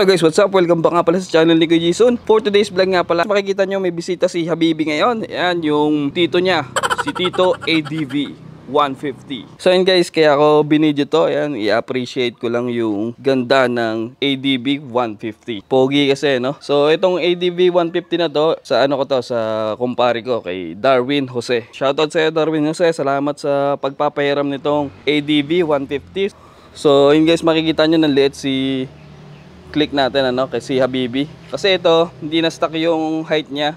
Hello guys, what's up? Welcome back nga pala sa channel ni Kuya Jason. For today's vlog nga pala, makikita nyo may bisita si Habibi ngayon. Ayan, yung tito niya, si Tito ADV 150. So yun guys, kaya ako binidyo to. Ayan, i-appreciate ko lang yung ganda ng ADV 150. Pogi kasi, no? So itong ADV 150 na to, sa ano ko to, sa kumpare ko, kay Darwin Jose. Shoutout sa Darwin Jose, salamat sa pagpapahiram nitong ADV 150. So yun guys, makikita nyo ng liit si click natin ano kasi Habibi. Kasi ito, hindi na stock yung height niya.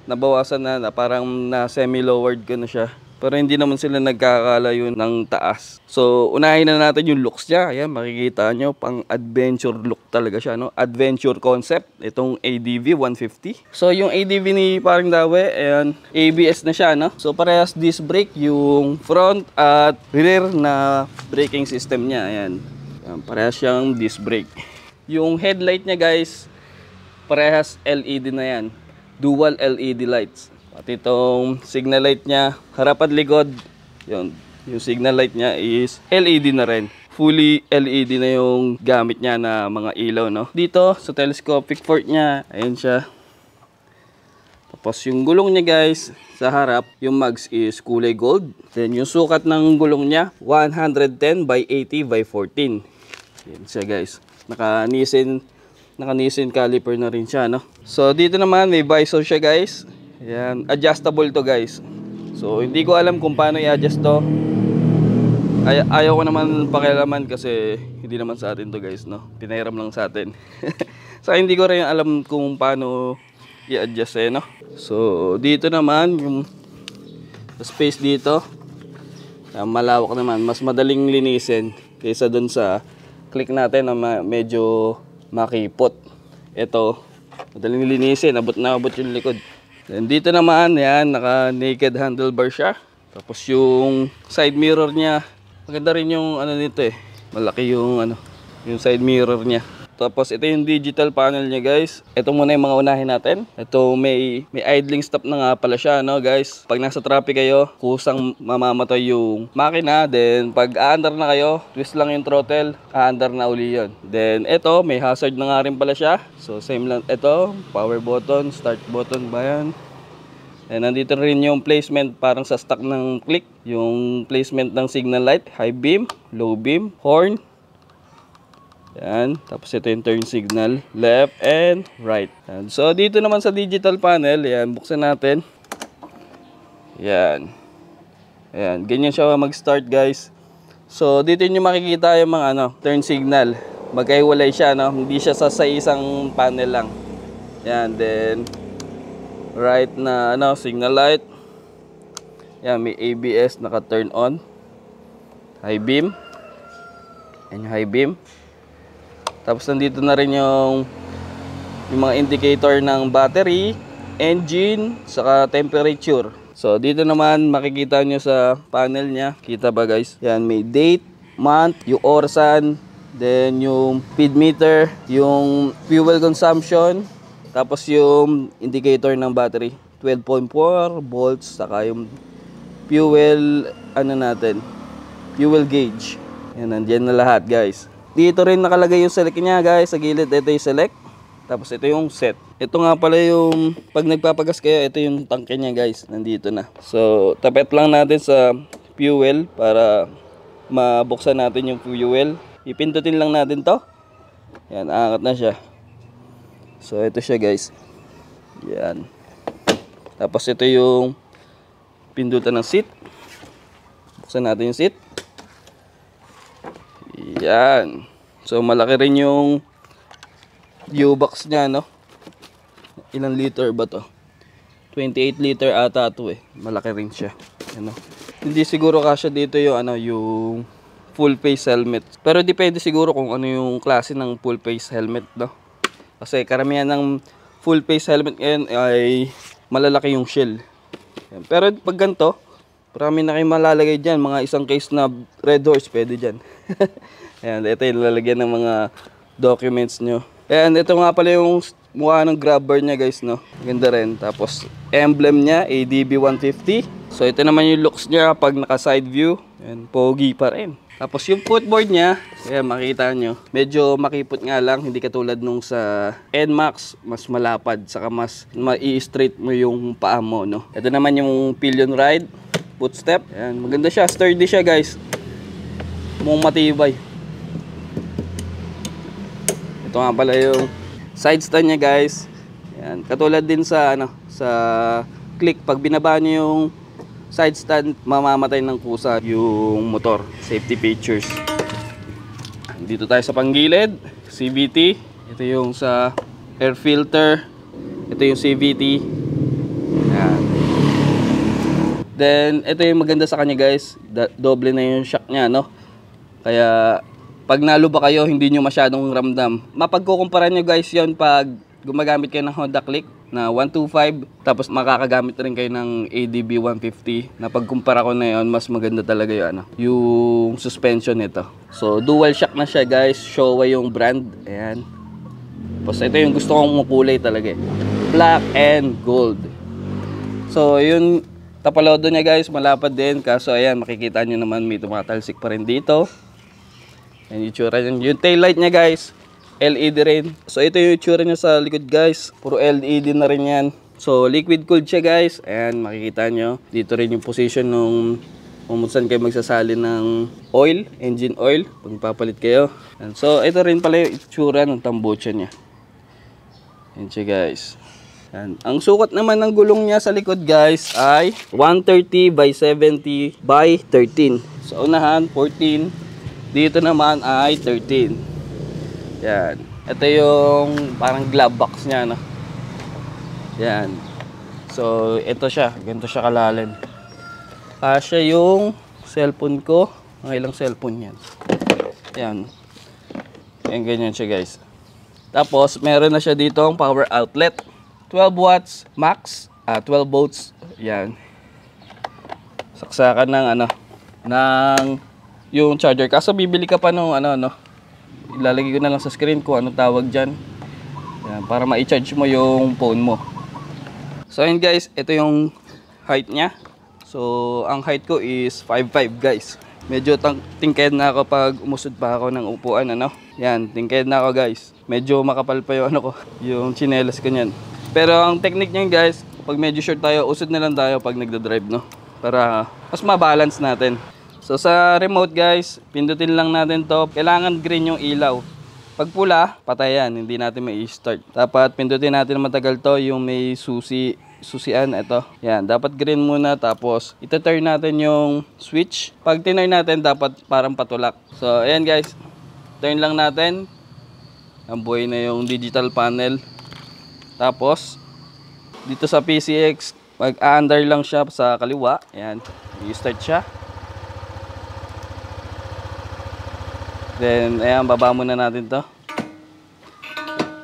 Nabawasan na parang na semi-lowered ko na siya. Pero hindi naman sila nagkakalayo ng taas. So, unahin na natin yung looks niya. Ayan, makikita nyo, pang adventure look talaga siya, no? Adventure concept, itong ADV 150. So, yung ADV ni Paring Dawe, ayan, ABS na siya, no? So, parehas disc brake, yung front at rear na braking system niya. Ayan, parehas siyang disc brake. Yung headlight niya guys, parehas LED na yan. Dual LED lights. Pati itong signal light niya, harap at likod, yun, yung signal light niya is LED na rin. Fully LED na yung gamit niya na mga ilaw, no? Dito, sa telescopic port niya, ayun siya. Tapos yung gulong niya guys, sa harap, yung mags is kulay gold. Then yung sukat ng gulong niya, 110 by 80 by 14. Yan siya guys. Naka-Nissin caliper na rin siya, no? So dito naman may visor siya guys. Ayan, adjustable to guys. So hindi ko alam kung paano i-adjust to. Ayaw ko naman pakialaman kasi hindi naman sa atin to guys, no? Pinahiram lang sa atin. So hindi ko rin alam kung paano i-adjust no? So dito naman yung space dito, malawak naman, mas madaling linisin kaysa dun sa click natin na medyo makipot. Ito, madaling linisin, abot yung likod. Then dito naman, yan, naka naked handlebar siya. Tapos yung side mirror niya, maganda rin yung ano nito malaki yung ano, yung side mirror niya. Tapos ito yung digital panel niya guys. Ito muna yung mga unahin natin. Ito may idling stop na nga pala siya, no guys. Pag nasa traffic kayo, kusang mamamatay yung makina. Then pag aandar na kayo, twist lang yung throttle, aandar na uli yun. Then ito, may hazard na nga rin pala siya. So same lang ito, power button, start button ba yan. And nandito rin yung placement parang sa stock ng click. Yung placement ng signal light, high beam, low beam, horn. Yan, tapos ito yung turn signal, left and right. Yan. So dito naman sa digital panel, yan, buksan natin. Yan. Yan, ganyan siya mag-start guys. So dito nyo makikita yung mga ano, turn signal. Magkaiwalay siya, no? Hindi siya sa isang panel lang. Yan, then right na ano, signal light. Yan, may ABS naka-turn on. High beam. Yan yung high beam. Tapos nandito na rin yung mga indicator ng battery, engine, saka temperature. So dito naman makikita nyo sa panel niya. Kita ba guys? Yan, may date, month, yung orasan, then yung speed meter, yung fuel consumption, tapos yung indicator ng battery, 12.4 volts, saka yung fuel, ano natin, fuel gauge. Yan, nandiyan na lahat guys. Dito rin nakalagay yung select niya guys, sa gilid ito yung select. Tapos ito yung set. Ito nga pala yung pag nagpapagas kayo, ito yung tangke niya guys, nandito na. So tapet lang natin sa fuel para mabuksan natin yung fuel. Ipindutin lang natin to. Yan, aangat na siya. So ito siya guys. Yan. Tapos ito yung pindutan ng seat. Buksan natin yung seat. Yan. So malaki rin yung U-box niya, no? Ilang liter ba to? 28 liter ata to Malaki rin siya. Ano? Hindi siguro kasya dito yung ano, yung full face helmet. Pero depende siguro kung ano yung klase ng full face helmet, no? Kasi karamihan ng full face helmet ngayon ay malalaki yung shell. Yan. Pero pag ganito, marami na kayong malalagay dyan. Mga isang case na Red Horse, pwede dyan. Ayan, ito yung lalagyan ng mga documents nyo. Ayan, ito nga pala yung mukha ng grab bar niya guys, no? Ganda rin. Tapos, emblem niya, ADV 150. So, ito naman yung looks niya pag naka side view. Ayan, pogi pa rin. Tapos yung footboard niya, ayan, makikita nyo, medyo makipot nga lang, hindi katulad nung sa NMAX, mas malapad, saka mas mai-straight mo yung paa mo, no? Ito naman yung pillion ride, footstep, ayan, maganda siya, sturdy siya guys, mukhang matibay. Ito nga pala yung side stand niya guys, ayan, katulad din sa, sa click, pag binaba nyo yung side stand, mamamatay ng kusa yung motor. Safety features. Dito tayo sa panggilid, CVT. Ito yung sa air filter. Ito yung CVT. Ayan. Then ito yung maganda sa kanya guys, doble na yung shock niya, no? Kaya pag naluba kayo, hindi nyo masyadong ramdam. Mapagkukumpara nyo guys yon pag gumagamit kayo ng Honda Click na 125, tapos makakagamit rin kayo ng ADB 150. Na pagkumpara ko na yun, mas maganda talaga yung, yung suspension nito. So dual shock na siya guys, Showa yung brand. Ayan. Tapos ito yung gusto kong kulay talaga, black and gold. So yun, tapalodo niya guys, malapad din. Kaso ayan, makikita nyo naman may tumatalsik pa rin dito. Ayan yung tsura niya. Yung tail light niya guys, LED rin. So ito yung itsura niya sa likod guys. Puro LED na rin yan. So liquid cooled siya guys. Ayan, makikita nyo. Dito rin yung position nung kung saan kayo magsasali ng oil, engine oil, pag papalit kayo. Ayan. So ito rin pala yung itsura ng tambucha niya. Ayan siya guys. Ayan. Ang sukat naman ng gulong niya sa likod guys ay 130 by 70 by 13. Sa unahan 14. Dito naman ay 13. Yan. Ito yung parang glove box niya, no? Yan. So, ito siya. Ganito siya kalalim. Kasya yung cellphone ko. Ang ilang cellphone yan. Yan. Yan, ganyan siya, guys. Tapos, meron na siya dito ang power outlet. 12 watts max. 12 volts. Yan. Saksakan ng, ng yung charger. Kaso, bibili ka pa nung, ilalagay ko na lang sa screen ko anong tawag dyan. Yan, para ma-charge mo yung phone mo. So yun guys, ito yung height nya. So ang height ko is 5'5" guys. Medyo tingked na ako pag umusod pa ako ng upuan, Yan, tingked na ako guys. Medyo makapal pa yung yung chinelas ko niyan. Pero ang technique niyan guys, pag medyo short tayo, usod na lang tayo pag nagda-drive, para mas ma-balance natin. So sa remote guys, pindutin lang natin to. Kailangan green yung ilaw. Pag pula, patay yan. Hindi natin mai-start. Dapat pindutin natin matagal to. Yung may susian, ito. Yan, dapat green muna. Tapos ito-turn natin yung switch. Pag tinurn natin, dapat parang patulak. So ayan guys, turn lang natin. Ang buhay na yung digital panel. Tapos dito sa PCX, mag-under lang siya sa kaliwa. Ayan, i-start siya. Then, ayan, baba muna natin to.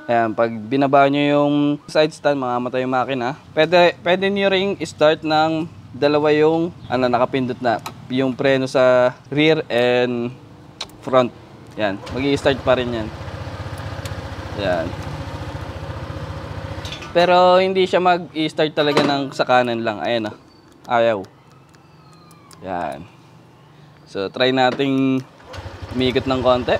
Ayan, pag binaba nyo yung side stand, mamamatay yung makina. Pwede nyo ring start ng dalawa yung, nakapindot na. Yung preno sa rear and front. Ayan, mag-i-start pa rin yan. Ayan. Pero, hindi siya mag-i-start talaga ng sa kanan lang. Ayan, ayaw. Ayan. So, try nating umikot ng konti.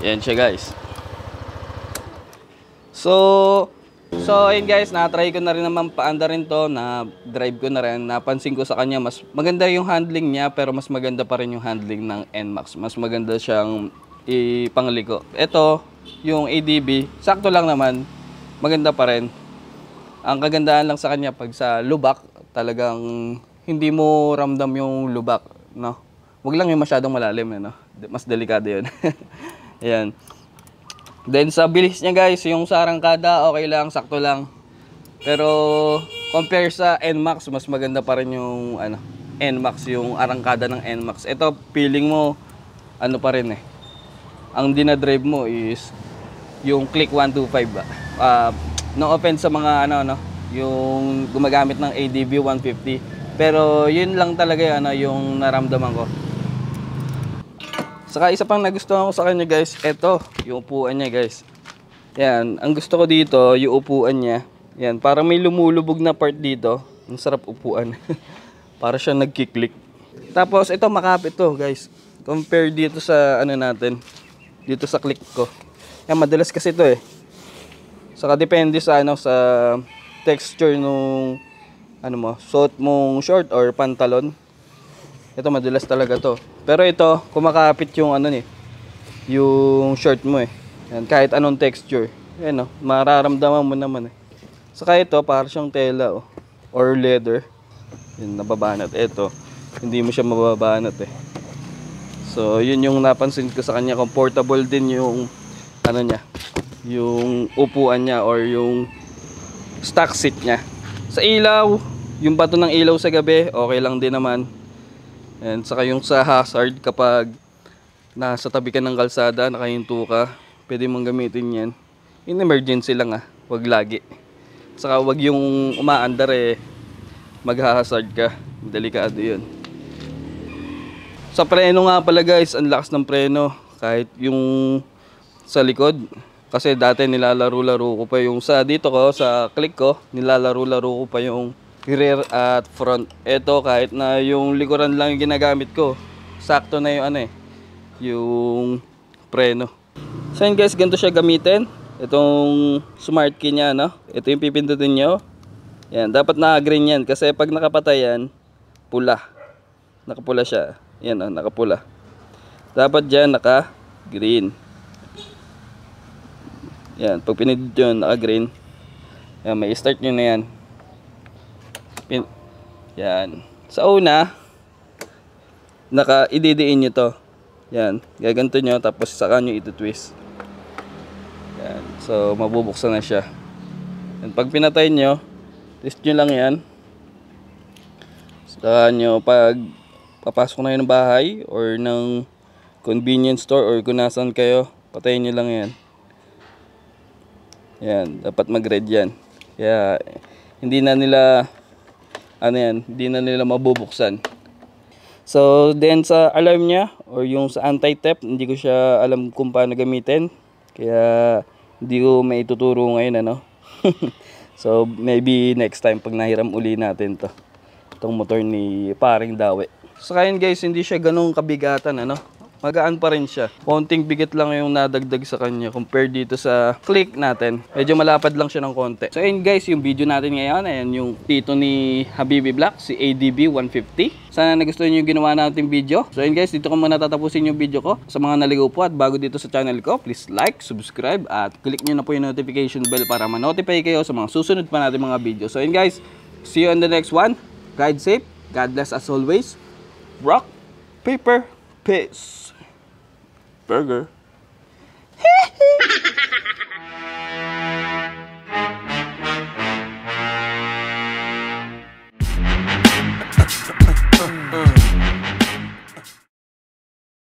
Yan siya guys. So ayun guys, na-try ko na rin naman paanda rin to, na drive ko na rin. Napansin ko sa kanya, mas maganda yung handling niya, pero mas maganda pa rin yung handling ng NMAX. Mas maganda siyang ipangliko. Ito, yung ADB, sakto lang naman, maganda pa rin. Ang kagandahan lang sa kanya, pag sa lubak, talagang hindi mo ramdam yung lubak, no? Wag lang yung masyadong malalim, Mas delikado yun. Ayan. Then sa bilis niya guys, yung sa arangkada okay lang, sakto lang. Pero compare sa NMAX, mas maganda pa rin yung NMAX, yung arangkada ng NMAX. Ito feeling mo pa rin Ang dinadrive mo is yung Click 125 ba. No offense sa mga yung gumagamit ng ADB 150. Pero yun lang talaga yung, ano, yung naramdaman ko. Saka isa pang nagustuhan ko sa kanya guys, eto, yung upuan niya guys. Yan, ang gusto ko dito, yung upuan niya. Yan, parang may lumulubog na part dito. Ang sarap upuan. Para siya nagkiklik. Tapos ito makapit to guys. Compare dito sa ano natin. Dito sa click ko. Yan, madalas kasi ito eh. Saka depende sa ano, sa texture nung ano mo, suot mong short or pantalon. Ito madulas talaga to. Pero ito, kumakapit yung ano eh, yung short mo eh. Yan, kahit anong texture. Yan oh, mararamdaman mo naman eh. Saka ito, para siyang tela oh, or leather. Yan, nababanat. Ito, hindi mo siya mababanat eh. So, yun yung napansin ko sa kanya. Comfortable din yung ano niya, yung upuan niya or yung stock seat niya. Sa ilaw, yung bato ng ilaw sa gabi, okay lang din naman. And saka yung sa hazard, kapag nasa tabi ka ng kalsada, nakahinto ka, pwede mong gamitin yan. In emergency lang ah, wag lagi. Saka wag yung umaandar eh, mag-hazard ka. Delikado yun. Sa preno nga pala guys, ang lakas ng preno. Kahit yung sa likod. Kasi dati nilalaro-laro ko pa yung sa dito ko, sa click ko, nilalaro-laro ko pa yung rear at front. Ito kahit na yung likuran lang yung ginagamit ko, sakto na yung ano eh, yung preno. So yun guys, ganito siya gamitin. Itong smart key niya, no? Ito yung pipindutin nyo. Yan, dapat naka-green yan kasi pag nakapatay yan, pula. Nakapula siya. Yan oh, nakapula. Dapat dyan naka-green. Yan, pag pinindot yun, naka-green. Yan, may start nyo na yan. Yan. Sa una, ididiin nyo to. Yan, gaganto nyo, tapos saka nyo ito-twist. Yan, so mabubuksan na siya. Yan, pag pinatay nyo, twist nyo lang yan. Saka nyo, pag papasok na yun ng bahay, or ng convenience store, or kung nasan kayo, patayin nyo lang yan. Yan, dapat mag-red yan. Kaya, hindi na nila mabubuksan. So, then sa alarm niya or yung sa anti-theft, hindi ko siya alam kung paano gamitin. Kaya hindi ko maituturo ngayon ano. So, maybe next time pag nahiram uli natin to. Itong motor ni Paring Dawe. So, kaya guys, hindi siya ganun kabigatan ano. Magaan pa rin siya. Konting bigat lang yung nadagdag sa kanya compared dito sa click natin. Medyo malapad lang siya ng konti. So ayun guys, yung video natin ngayon, ayan yung tito ni Habibi Black, si ADB 150. Sana nagustuhan niyo yung ginawa nating video. So ayun guys, dito ko muna tatapusin yung video ko. Sa mga naligaw po at bago dito sa channel ko, please like, subscribe at click nyo na po yung notification bell para ma-notify kayo sa mga susunod pa natin mga video. So ayun guys, see you on the next one. Ride safe. God bless as always. Rock, paper, peace. Burger.